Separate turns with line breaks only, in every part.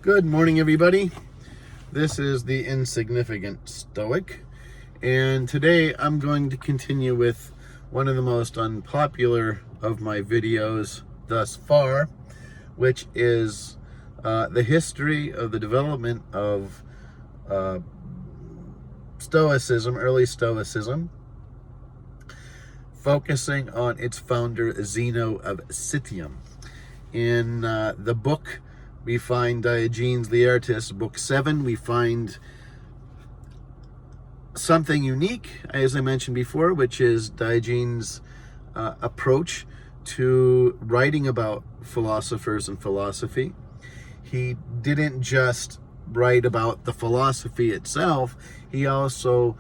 Good morning, everybody. This is the Insignificant Stoic, and today I'm going to continue with one of the most unpopular of my videos thus far, which is the history of the development of Stoicism, early Stoicism, focusing on its founder, Zeno of Citium. In the book, we find Diogenes Laertius, book 7. We find something unique, as I mentioned before, which is Diogenes' approach to writing about philosophers and philosophy. He didn't just write about the philosophy itself, he also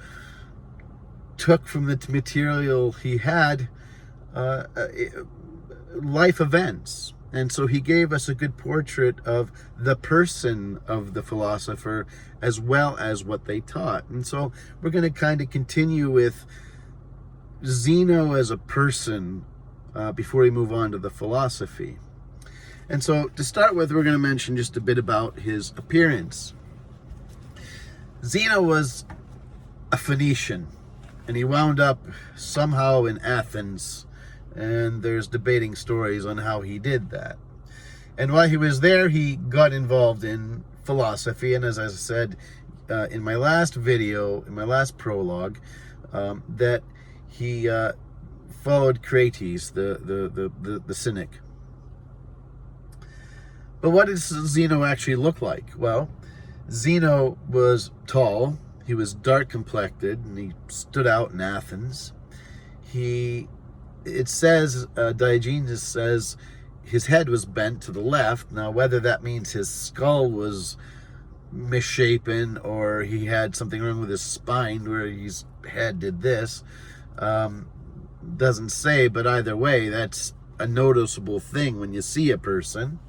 took from the material he had life events. And so he gave us a good portrait of the person of the philosopher as well as what they taught. And so we're going to kind of continue with Zeno as a person before we move on to the philosophy. And so to start with, we're going to mention just a bit about his appearance. Zeno was a Phoenician, and he wound up somehow in Athens. And there's debating stories on how he did that. And while he was there, he got involved in philosophy. And as I said in my last video, in my last prologue, that he followed Crates, the cynic. But what does Zeno actually look like? Well, Zeno was tall, he was dark complected, and he stood out in Athens. It says, Diogenes says, his head was bent to the left. Now, whether that means his skull was misshapen or he had something wrong with his spine where his head did this, doesn't say, but either way, that's a noticeable thing when you see a person.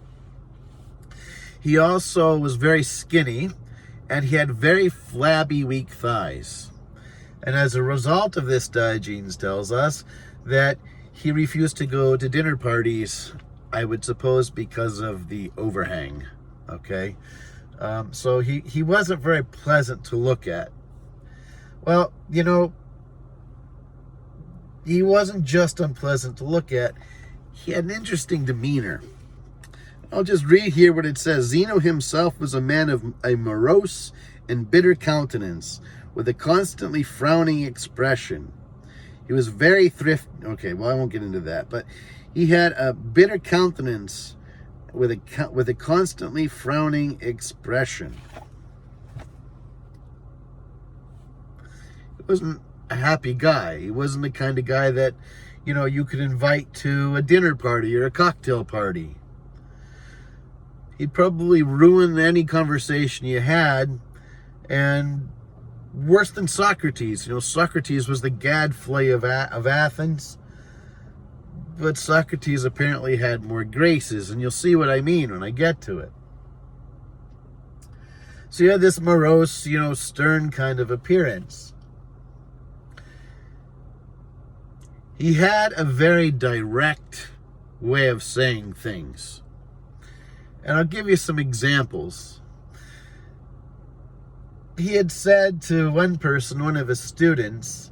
He also was very skinny, and he had very flabby, weak thighs. And as a result of this, Diogenes tells us that he refused to go to dinner parties, I would suppose because of the overhang, okay? So he wasn't very pleasant to look at. Well, you know, he wasn't just unpleasant to look at, he had an interesting demeanor. I'll just read here what it says. Zeno himself was a man of a morose and bitter countenance, with a constantly frowning expression. He was very thrifty. Okay, well, I won't get into that. But he had a bitter countenance with a constantly frowning expression. He wasn't a happy guy. He wasn't the kind of guy that, you know, you could invite to a dinner party or a cocktail party. He'd probably ruin any conversation you had, and worse than Socrates. You know, Socrates was the gadfly of Athens, but Socrates apparently had more graces, and you'll see what I mean when I get to it. So you had this morose, you know, stern kind of appearance. He had a very direct way of saying things. And I'll give you some examples. He had said to one person, one of his students,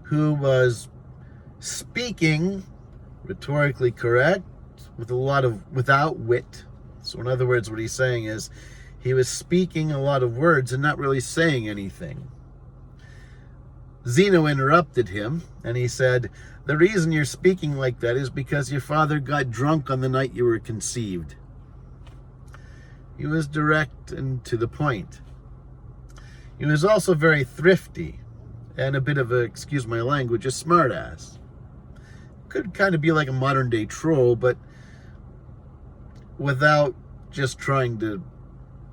who was speaking rhetorically correct without wit. So in other words, what he's saying is he was speaking a lot of words and not really saying anything. Zeno interrupted him and he said, "The reason you're speaking like that is because your father got drunk on the night you were conceived." He was direct and to the point. He was also very thrifty and a bit of a, excuse my language, a smartass. Could kind of be like a modern day troll, but without just trying to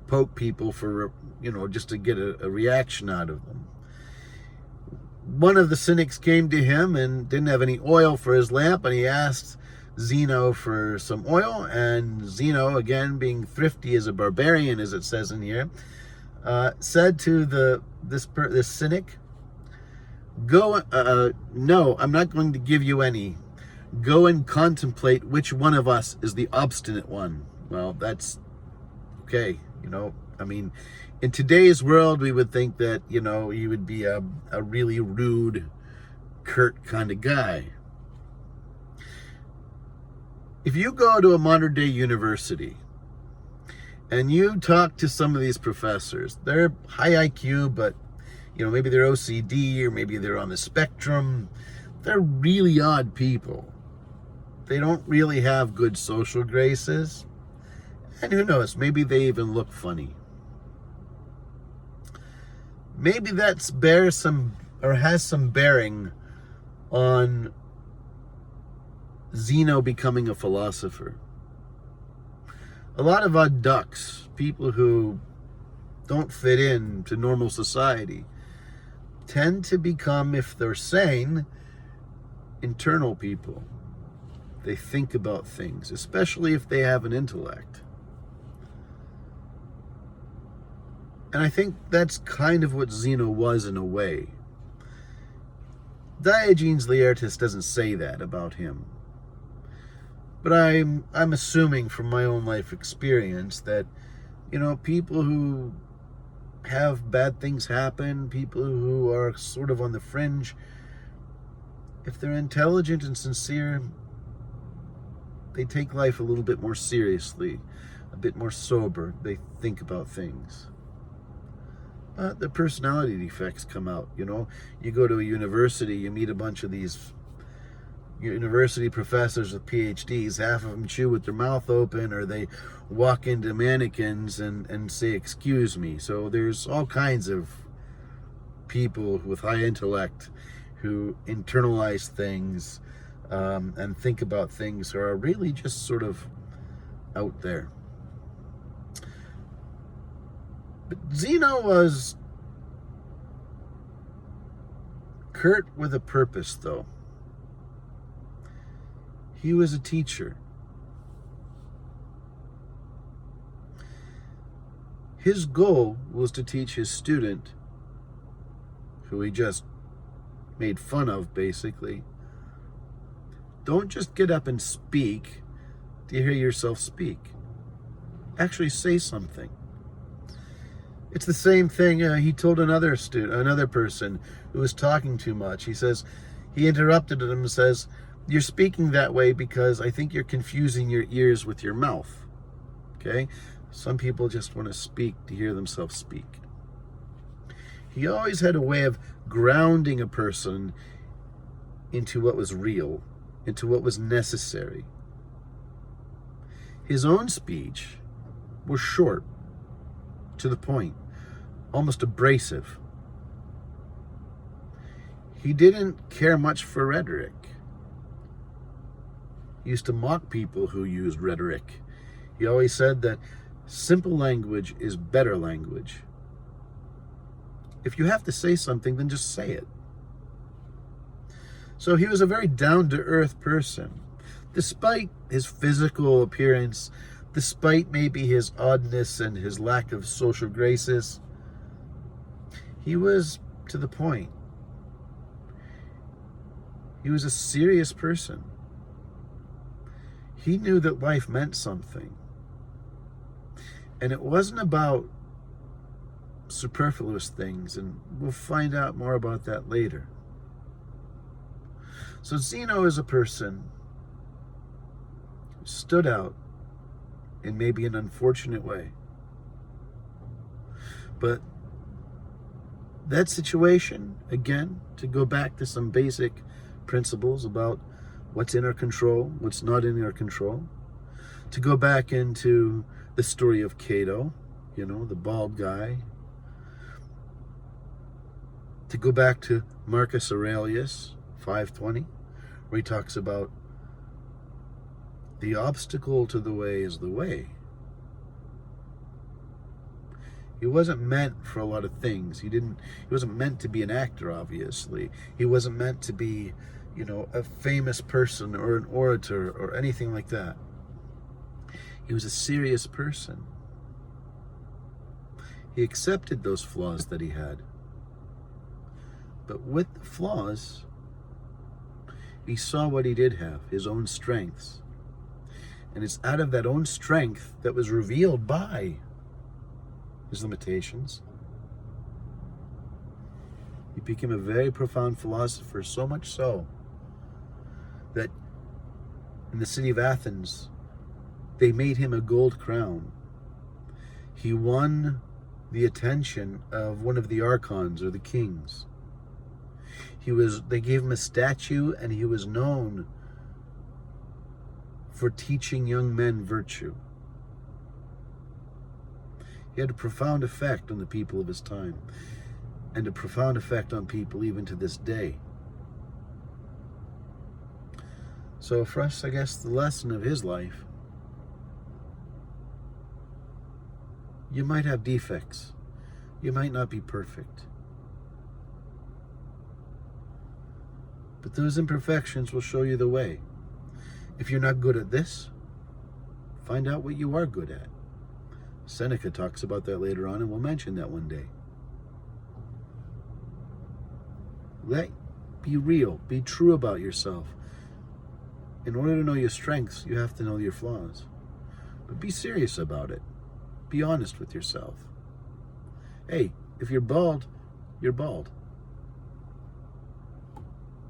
poke people for, you know, just to get a reaction out of them. One of the cynics came to him and didn't have any oil for his lamp, and he asked Zeno for some oil, and Zeno, again being thrifty as a barbarian, as it says in here, said to this cynic, "Go, no, I'm not going to give you any. Go and contemplate which one of us is the obstinate one." Well, that's okay. I mean, in today's world, we would think that, he would be a really rude, curt kind of guy. If you go to a modern day university and you talk to some of these professors, they're high IQ, but maybe they're OCD or maybe they're on the spectrum. They're really odd people. They don't really have good social graces. And who knows, maybe they even look funny. Maybe that's has some bearing on Zeno becoming a philosopher. A lot of odd ducks, people who don't fit in to normal society, tend to become, if they're sane, internal people. They think about things, especially if they have an intellect. And I think that's kind of what Zeno was in a way. Diogenes Laertius doesn't say that about him. But I'm assuming from my own life experience that, people who have bad things happen, people who are sort of on the fringe, if they're intelligent and sincere, they take life a little bit more seriously, a bit more sober. They think about things. But the personality defects come out, You go to a university, you meet a bunch of these university professors with PhDs. Half of them chew with their mouth open, or they walk into mannequins and say, "Excuse me." So there's all kinds of people with high intellect who internalize things and think about things, who are really just sort of out there. But Zeno was curt with a purpose, though. He was a teacher. His goal was to teach his student, who he just made fun of, basically, don't just get up and speak to hear yourself speak. Actually say something. It's the same thing he told another person who was talking too much. He interrupted him and says, "You're speaking that way because I think you're confusing your ears with your mouth." Okay? Some people just want to speak to hear themselves speak. He always had a way of grounding a person into what was real, into what was necessary. His own speech was short, to the point, almost abrasive. He didn't care much for rhetoric. He used to mock people who used rhetoric. He always said that simple language is better language. If you have to say something, then just say it. So he was a very down-to-earth person. Despite his physical appearance, despite maybe his oddness and his lack of social graces, he was to the point. He was a serious person. He knew that life meant something. And it wasn't about superfluous things, and we'll find out more about that later. So Zeno is a person who stood out in maybe an unfortunate way. But that situation, again, to go back to some basic principles about what's in our control, what's not in our control, to go back into the story of Cato, the bald guy, to go back to Marcus Aurelius, 520, where he talks about the obstacle to the way is the way. He wasn't meant for a lot of things. He wasn't meant to be an actor, obviously. He wasn't meant to be, a famous person or an orator or anything like that. He was a serious person. He accepted those flaws that he had. But with the flaws, he saw what he did have, his own strengths. And it's out of that own strength that was revealed by his limitations. He became a very profound philosopher, so much so that in the city of Athens, they made him a gold crown. He won the attention of one of the archons or the kings. They gave him a statue, and he was known for teaching young men virtue. He had a profound effect on the people of his time, and a profound effect on people even to this day. So for us, I guess the lesson of his life, you might have defects. You might not be perfect. But those imperfections will show you the way. If you're not good at this, find out what you are good at. Seneca talks about that later on, and we'll mention that one day. Be real. Be true about yourself. In order to know your strengths, you have to know your flaws. But be serious about it. Be honest with yourself. Hey, if you're bald, you're bald.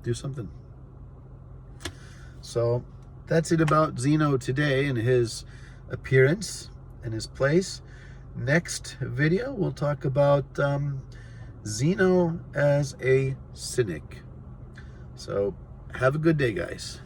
Do something. So that's it about Zeno today and his appearance and his place. Next video, we'll talk about Zeno as a cynic. So have a good day, guys.